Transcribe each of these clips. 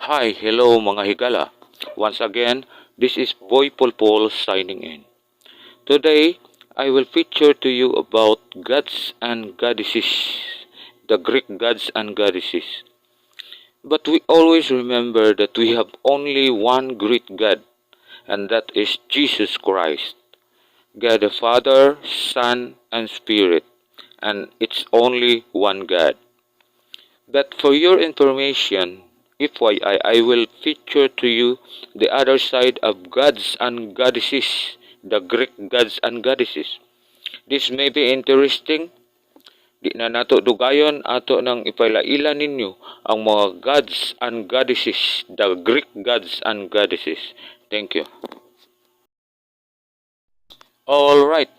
Hi, hello mga higala. Once again, this is Boy POLPOL signing in. Today, I will feature to you about gods and goddesses, the Greek gods and goddesses. But we always remember that we have only one great God, and that is Jesus Christ. God the Father, Son, and Spirit, and it's only one God. But for your information, FYI, I will feature to you the other side of gods and goddesses, the Greek gods and goddesses. This may be interesting. Di na nato dugayon ato nang ipailaila ninyo ang mga gods and goddesses, the Greek gods and goddesses. Thank you. Alright,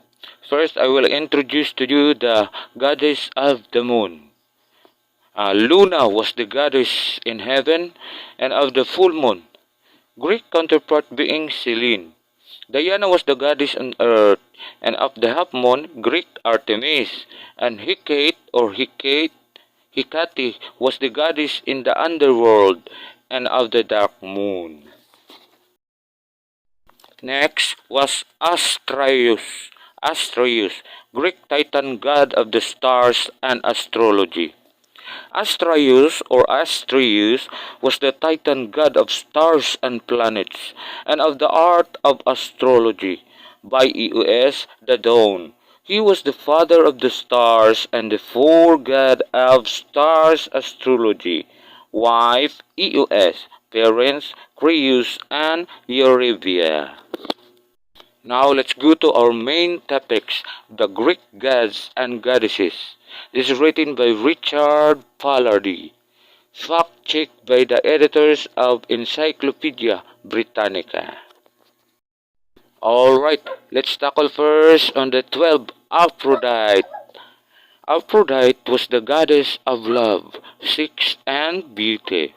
first I will introduce to you the goddess of the moon. Luna was the goddess in heaven and of the full moon, Greek counterpart being Selene. Diana was the goddess on earth, and of the half moon, Greek Artemis, and Hecate was the goddess in the underworld and of the dark moon. Next was Astraeus, Greek Titan god of the stars and astrology. Astraeus was the Titan god of stars and planets, and of the art of astrology. By Eos, the dawn. He was the father of the stars and the foregod of stars astrology. Wife, Eos. Parents, Creus and Eurybia. Now let's go to our main topics, the Greek gods and goddesses. This is written by Richard Pallardy. Fact-checked by the editors of Encyclopedia Britannica. Alright, let's tackle first on the 12 Aphrodite. Aphrodite was the goddess of love, sex, and beauty.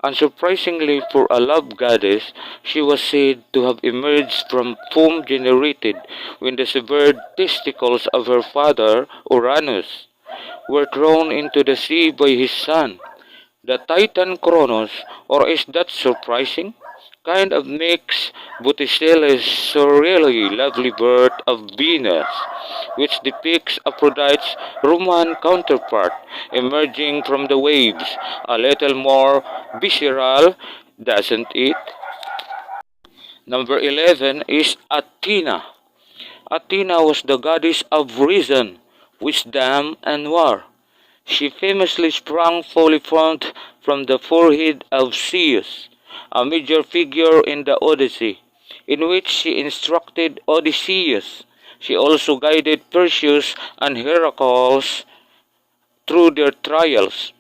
Unsurprisingly for a love goddess, she was said to have emerged from foam generated when the severed testicles of her father, Uranus, were thrown into the sea by his son, the Titan Kronos. Or is that surprising? Kind of makes Botticelli's surreally lovely birth of Venus, which depicts Aphrodite's Roman counterpart emerging from the waves, a little more visceral, doesn't it? Number 11 is Athena. Athena was the goddess of reason, wisdom, and war. She famously sprang fully formed from the forehead of Zeus, a major figure in the Odyssey, in which she instructed Odysseus. She also guided Perseus and Heracles through their trials.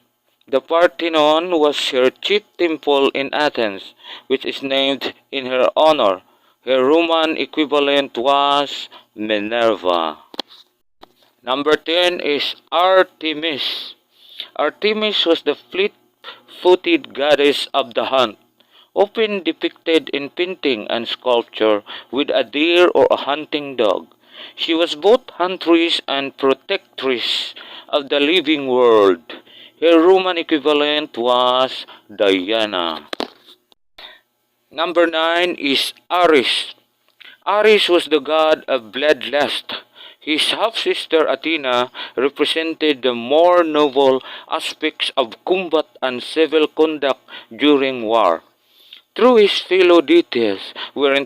The Parthenon was her chief temple in Athens, which is named in her honor. Her Roman equivalent was Minerva. Number 10 is Artemis. Artemis was the fleet-footed goddess of the hunt, often depicted in painting and sculpture with a deer or a hunting dog. She was both huntress and protectress of the living world. Her Roman equivalent was Diana. Number 9 is Ares. Ares was the god of bloodlust. His half-sister Athena represented the more noble aspects of combat and civil conduct during war. Through his fellow deities were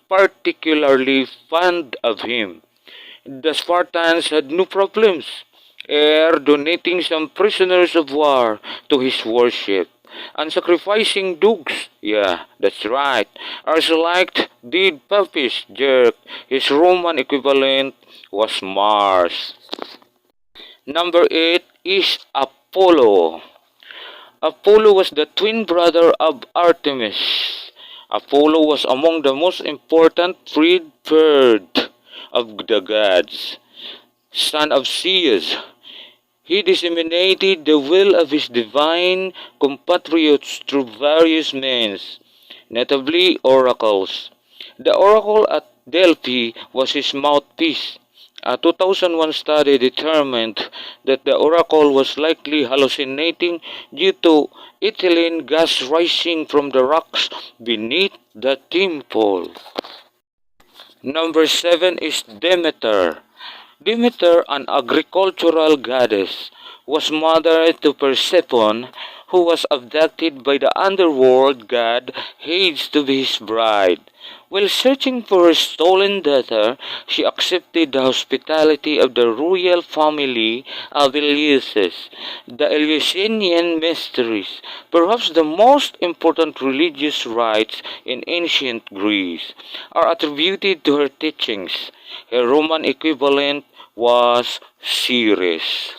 particularly fond of him. The Spartans had no problems, donating some prisoners of war to his worship and sacrificing dogs. Yeah, that's right. Arcelite did Papi's jerk. His Roman equivalent was Mars. Number 8 is Apollo. Apollo was the twin brother of Artemis. Apollo was among the most important freed bird of the gods, son of Zeus. He disseminated the will of his divine compatriots through various means, notably oracles. The oracle at Delphi was his mouthpiece, A 2001 study determined that the oracle was likely hallucinating due to ethylene gas rising from the rocks beneath the temple. Number 7 is Demeter. Demeter, an agricultural goddess, was mother to Persephone, who was abducted by the underworld god Hades to be his bride. While searching for her stolen daughter, she accepted the hospitality of the royal family of Eleusis. The Eleusinian Mysteries, perhaps the most important religious rites in ancient Greece, are attributed to her teachings. Her Roman equivalent was Ceres.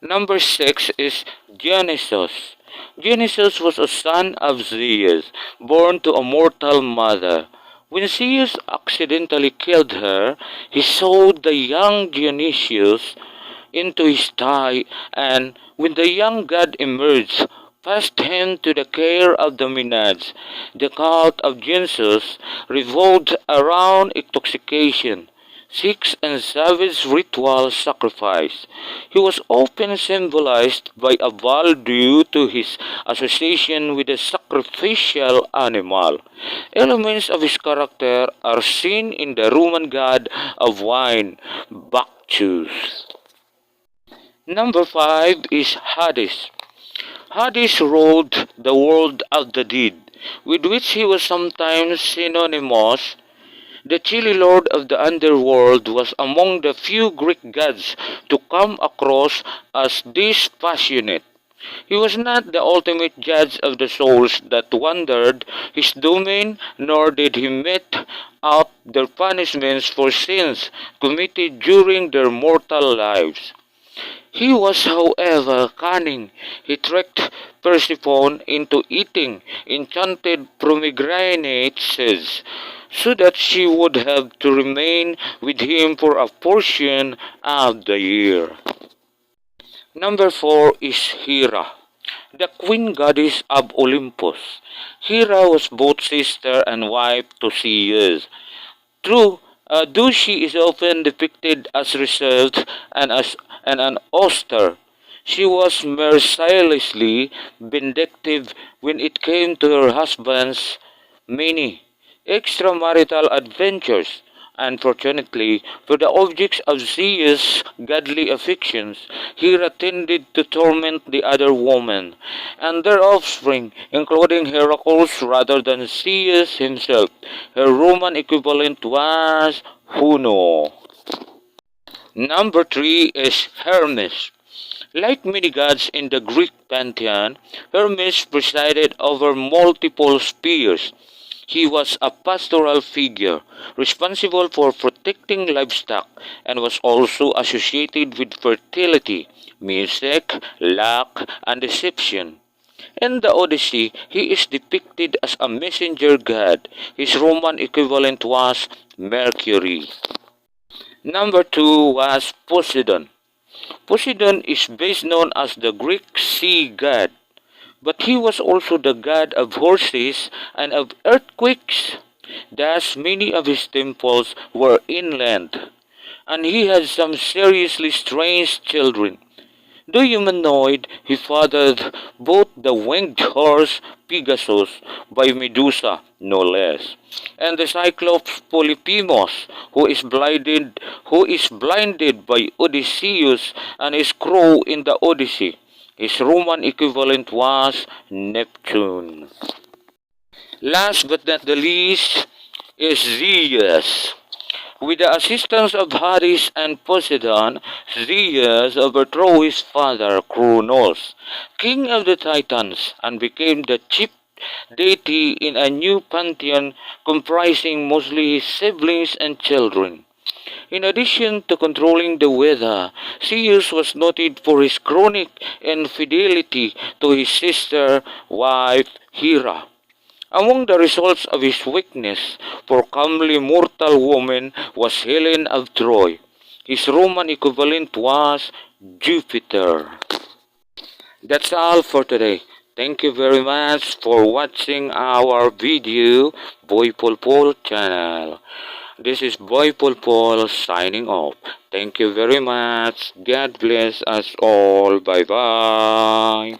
Number 6 is Dionysus. Dionysus was a son of Zeus, born to a mortal mother. When Zeus accidentally killed her, he sewed the young Dionysius into his thigh, and when the young god emerged, passed him to the care of the Maenads. The cult of Dionysus revolved around intoxication, sex, and savage ritual sacrifice. He was often symbolized by a bull due to his association with the sacrificial animal. Elements of his character are seen in the Roman god of wine, Bacchus. Number 5 is Hades. Hades ruled the world of the dead, with which he was sometimes synonymous. The chilly lord of the underworld was among the few Greek gods to come across as dispassionate. He was not the ultimate judge of the souls that wandered his domain, nor did he mete out their punishments for sins committed during their mortal lives. He was, however, cunning. He tricked Persephone into eating enchanted pomegranates so that she would have to remain with him for a portion of the year. Number 4 is Hera, the queen goddess of Olympus. Hera was both sister and wife to Zeus. True, though she is often depicted as reserved and an austere, she was mercilessly vindictive when it came to her husband's many extramarital adventures. Unfortunately for the objects of Zeus' godly affections, Hera tended to torment the other women and their offspring, including Heracles rather than Zeus himself. Her Roman equivalent was Juno. Number 3 is Hermes. Like many gods in the Greek pantheon, Hermes presided over multiple spheres. He was a pastoral figure, responsible for protecting livestock, and was also associated with fertility, music, luck, and deception. In the Odyssey, he is depicted as a messenger god. His Roman equivalent was Mercury. Number 2 was Poseidon. Poseidon is best known as the Greek sea god, but he was also the god of horses and of earthquakes. Thus, many of his temples were inland, and he had some seriously strange children. The humanoid, he fathered both the winged horse Pegasus by Medusa, no less, and the cyclops Polyphemus, who is blinded by Odysseus and his crew in the Odyssey. His Roman equivalent was Neptune. Last but not the least is Zeus. With the assistance of Hades and Poseidon, Zeus overthrew his father Kronos, king of the Titans, and became the chief deity in a new pantheon comprising mostly his siblings and children. In addition to controlling the weather, Zeus was noted for his chronic infidelity to his sister wife Hera. Among the results of his weakness for comely mortal woman was Helen of Troy. His Roman equivalent was Jupiter. That's all for today. Thank you very much for watching our video, Boy POLPOL channel. This is Boy POLPOL signing off. Thank you very much. God bless us all. Bye bye.